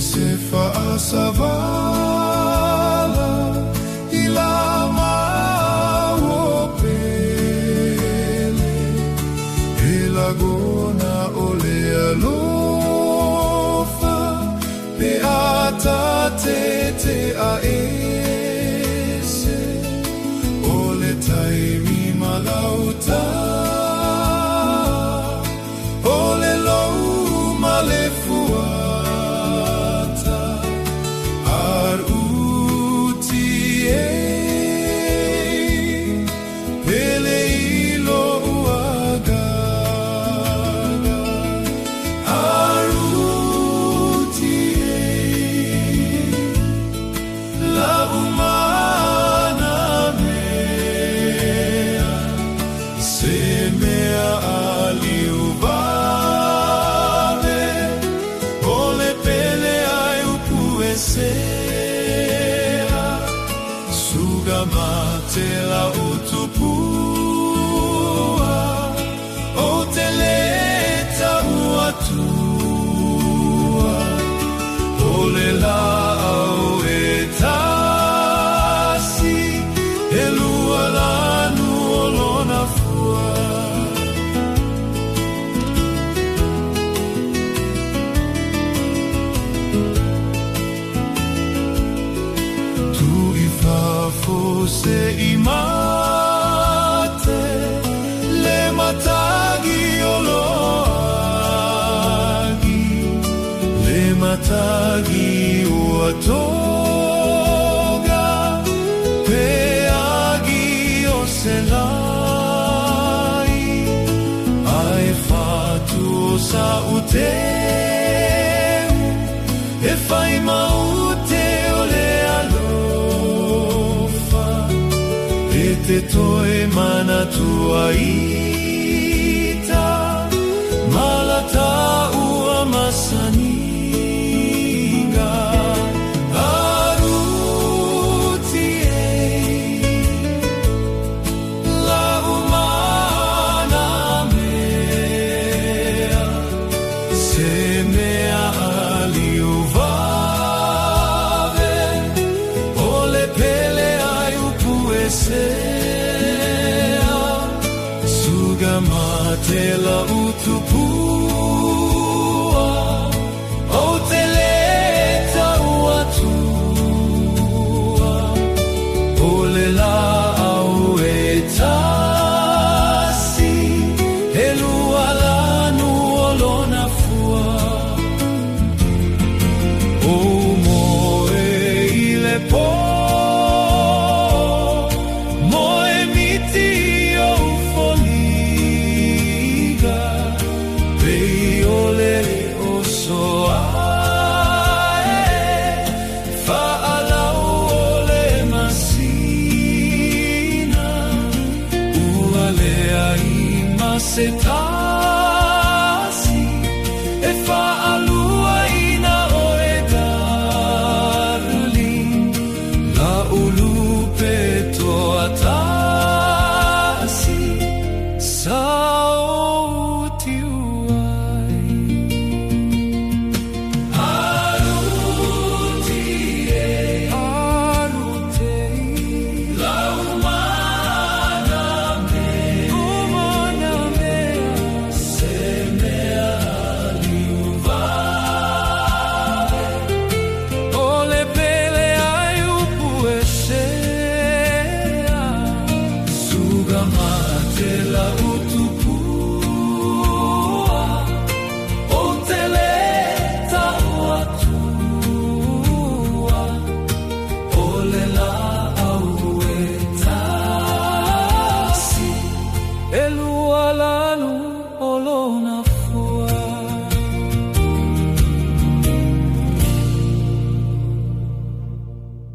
se fa savala ilama opele elagona ole alofa pe atatete aese ole taimi malauta ole lou malefuata ar utie ele ilo uagaga ar utie la umana mea se mea aliuva sugamatela utupua oteleta uatua olela auetasi elualanu olonafua se imate le matagi oloagi le matagi uatoga peagi oselai ai fatu sa uteu e fai maute ole te toe mana tua ita malata ua masaninga arutie la umana mea se mea aliuvave ole pele ai upuese matela utupua oteleta uatua olela auetasi elualanu olonafua o moe ile po moe miti setasi e fa alua ina oe darling la ulupe toatasi sauti uai arute la umana sugamatela